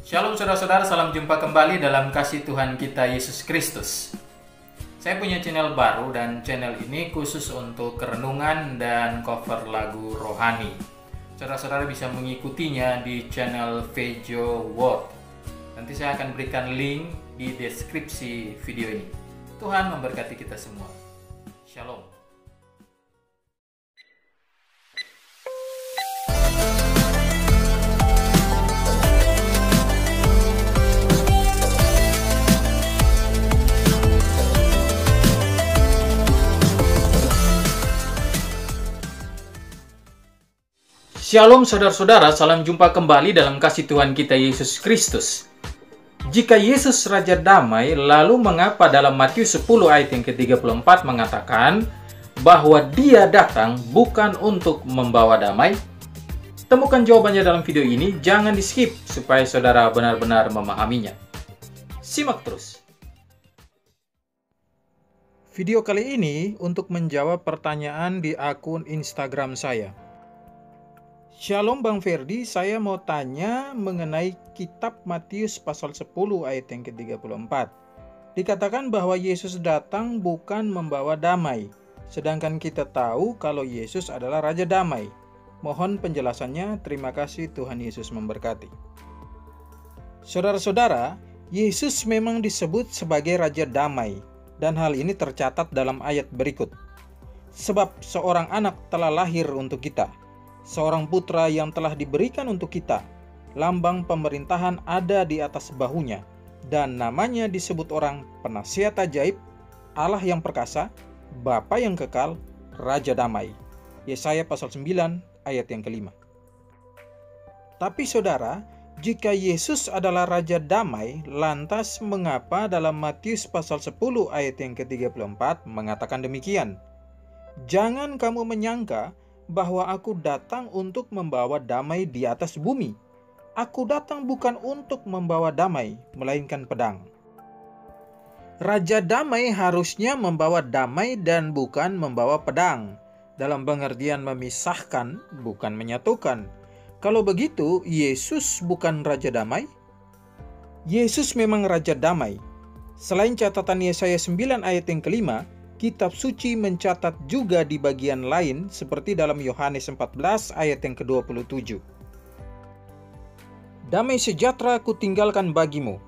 Shalom saudara-saudara, salam jumpa kembali dalam kasih Tuhan kita Yesus Kristus. Saya punya channel baru dan channel ini khusus untuk renungan dan cover lagu rohani. Saudara-saudara bisa mengikutinya di channel Vejo World. Nanti saya akan berikan link di deskripsi video ini. Tuhan memberkati kita semua. Shalom. Shalom saudara-saudara, salam jumpa kembali dalam kasih Tuhan kita Yesus Kristus. Jika Yesus Raja Damai, lalu mengapa dalam Matius 10 ayat yang ke-34 mengatakan bahwa Dia datang bukan untuk membawa damai? Temukan jawabannya dalam video ini, jangan di-skip supaya saudara benar-benar memahaminya. Simak terus. Video kali ini untuk menjawab pertanyaan di akun Instagram saya. Shalom Bang Ferdi, saya mau tanya mengenai kitab Matius pasal 10 ayat yang ke-34. Dikatakan bahwa Yesus datang bukan membawa damai, sedangkan kita tahu kalau Yesus adalah Raja Damai. Mohon penjelasannya, terima kasih, Tuhan Yesus memberkati. Saudara-saudara, Yesus memang disebut sebagai Raja Damai, dan hal ini tercatat dalam ayat berikut. Sebab seorang anak telah lahir untuk kita, seorang putra yang telah diberikan untuk kita, lambang pemerintahan ada di atas bahunya, dan namanya disebut orang Penasihat Ajaib, Allah yang perkasa, Bapa yang kekal, Raja Damai. Yesaya pasal 9 ayat yang kelima. Tapi saudara, jika Yesus adalah Raja Damai, lantas mengapa dalam Matius pasal 10 ayat yang ke-34 mengatakan demikian? Jangan kamu menyangka bahwa aku datang untuk membawa damai di atas bumi. Aku datang bukan untuk membawa damai, melainkan pedang. Raja Damai harusnya membawa damai dan bukan membawa pedang, dalam pengertian memisahkan, bukan menyatukan. Kalau begitu, Yesus bukan Raja Damai? Yesus memang Raja Damai. Selain catatan Yesaya 9 ayat yang kelima, Kitab suci mencatat juga di bagian lain seperti dalam Yohanes 14 ayat yang ke-27. Damai sejahtera ku tinggalkan bagimu,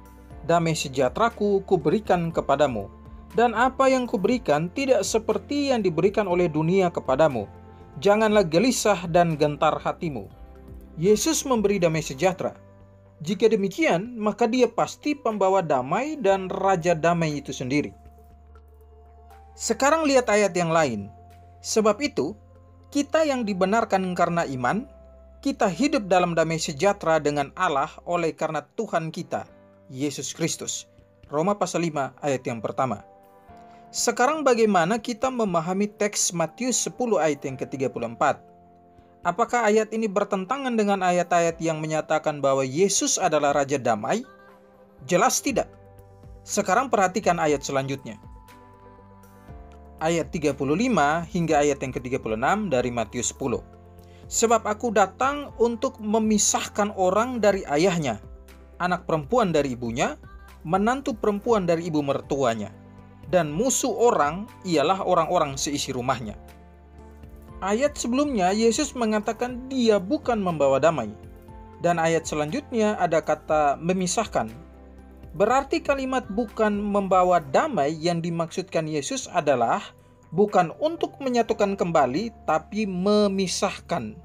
damai sejahteraku ku berikan kepadamu, dan apa yang kuberikan tidak seperti yang diberikan oleh dunia kepadamu. Janganlah gelisah dan gentar hatimu. Yesus memberi damai sejahtera. Jika demikian, maka Dia pasti pembawa damai dan Raja Damai itu sendiri. Sekarang lihat ayat yang lain. Sebab itu, kita yang dibenarkan karena iman, kita hidup dalam damai sejahtera dengan Allah oleh karena Tuhan kita, Yesus Kristus. Roma pasal 5 ayat yang pertama. Sekarang bagaimana kita memahami teks Matius 10 ayat yang ke-34? Apakah ayat ini bertentangan dengan ayat-ayat yang menyatakan bahwa Yesus adalah Raja Damai? Jelas tidak. Sekarang perhatikan ayat selanjutnya. Ayat 35 hingga ayat yang ke-36 dari Matius 10. Sebab aku datang untuk memisahkan orang dari ayahnya, anak perempuan dari ibunya, menantu perempuan dari ibu mertuanya, dan musuh orang ialah orang-orang seisi rumahnya. Ayat sebelumnya Yesus mengatakan Dia bukan membawa damai, dan ayat selanjutnya ada kata memisahkan. Berarti kalimat bukan membawa damai yang dimaksudkan Yesus adalah bukan untuk menyatukan kembali, tapi memisahkan.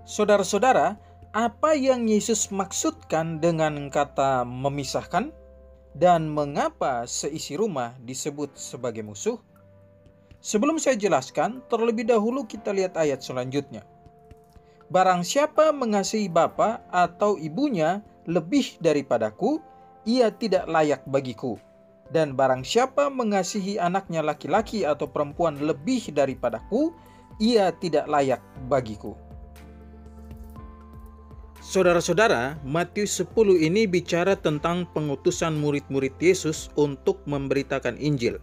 Saudara-saudara, apa yang Yesus maksudkan dengan kata memisahkan? Dan mengapa seisi rumah disebut sebagai musuh? Sebelum saya jelaskan, terlebih dahulu kita lihat ayat selanjutnya. Barang siapa mengasihi bapa atau ibunya lebih daripadaku, ia tidak layak bagiku. Dan barang siapa mengasihi anaknya laki-laki atau perempuan lebih daripadaku, ia tidak layak bagiku. Saudara-saudara, Matius 10 ini bicara tentang pengutusan murid-murid Yesus untuk memberitakan Injil.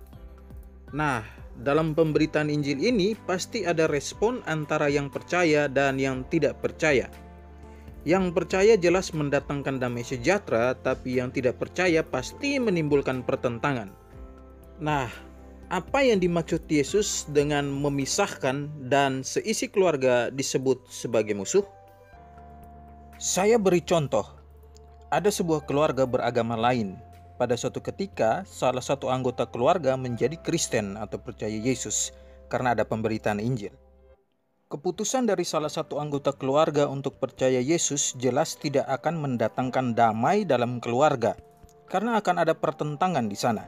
Nah, dalam pemberitaan Injil ini pasti ada respon antara yang percaya dan yang tidak percaya. Yang percaya jelas mendatangkan damai sejahtera, tapi yang tidak percaya pasti menimbulkan pertentangan. Nah, apa yang dimaksud Yesus dengan memisahkan dan seisi keluarga disebut sebagai musuh? Saya beri contoh. Ada sebuah keluarga beragama lain. Pada suatu ketika, salah satu anggota keluarga menjadi Kristen atau percaya Yesus karena ada pemberitaan Injil. Keputusan dari salah satu anggota keluarga untuk percaya Yesus jelas tidak akan mendatangkan damai dalam keluarga, karena akan ada pertentangan di sana.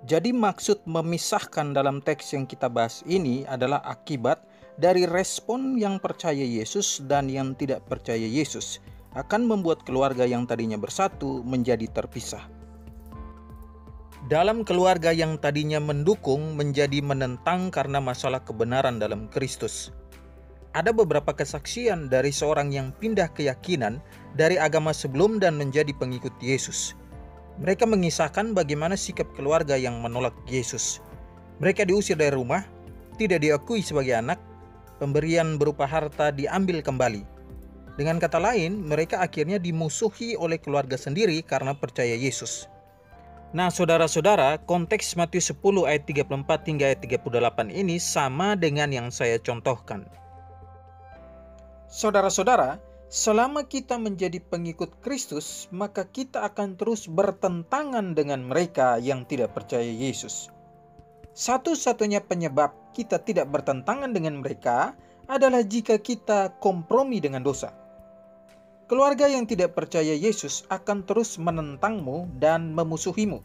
Jadi maksud memisahkan dalam teks yang kita bahas ini adalah akibat dari respon yang percaya Yesus dan yang tidak percaya Yesus, akan membuat keluarga yang tadinya bersatu menjadi terpisah. Dalam keluarga yang tadinya mendukung menjadi menentang karena masalah kebenaran dalam Kristus. Ada beberapa kesaksian dari seorang yang pindah keyakinan dari agama sebelum dan menjadi pengikut Yesus. Mereka mengisahkan bagaimana sikap keluarga yang menolak Yesus. Mereka diusir dari rumah, tidak diakui sebagai anak, pemberian berupa harta diambil kembali. Dengan kata lain, mereka akhirnya dimusuhi oleh keluarga sendiri karena percaya Yesus. Nah, saudara-saudara, konteks Matius 10 ayat 34 hingga ayat 38 ini sama dengan yang saya contohkan. Saudara-saudara, selama kita menjadi pengikut Kristus, maka kita akan terus bertentangan dengan mereka yang tidak percaya Yesus. Satu-satunya penyebab kita tidak bertentangan dengan mereka adalah jika kita kompromi dengan dosa. Keluarga yang tidak percaya Yesus akan terus menentangmu dan memusuhimu.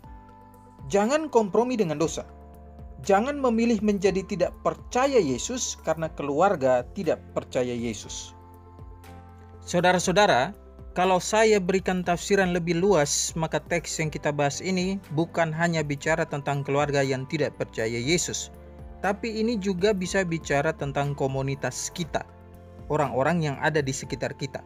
Jangan kompromi dengan dosa. Jangan memilih menjadi tidak percaya Yesus karena keluarga tidak percaya Yesus. Saudara-saudara, kalau saya berikan tafsiran lebih luas, maka teks yang kita bahas ini bukan hanya bicara tentang keluarga yang tidak percaya Yesus, tapi ini juga bisa bicara tentang komunitas kita, orang-orang yang ada di sekitar kita.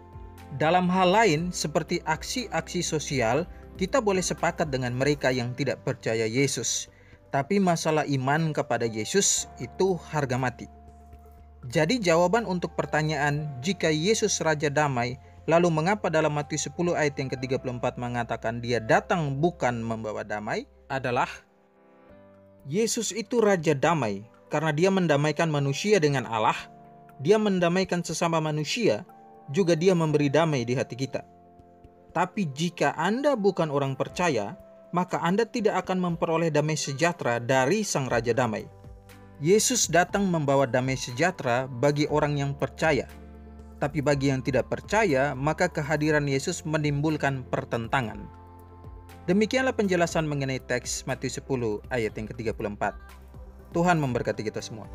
Dalam hal lain, seperti aksi-aksi sosial, kita boleh sepakat dengan mereka yang tidak percaya Yesus, tapi masalah iman kepada Yesus itu harga mati. Jadi jawaban untuk pertanyaan, jika Yesus Raja Damai, lalu mengapa dalam Matius 10 ayat yang ke-34 mengatakan dia datang bukan membawa damai, adalah Yesus itu Raja Damai karena dia mendamaikan manusia dengan Allah, dia mendamaikan sesama manusia, juga dia memberi damai di hati kita. Tapi jika Anda bukan orang percaya, maka Anda tidak akan memperoleh damai sejahtera dari Sang Raja Damai. Yesus datang membawa damai sejahtera bagi orang yang percaya. Tapi bagi yang tidak percaya, maka kehadiran Yesus menimbulkan pertentangan. Demikianlah penjelasan mengenai teks Matius 10 ayat yang ke-34. Tuhan memberkati kita semua.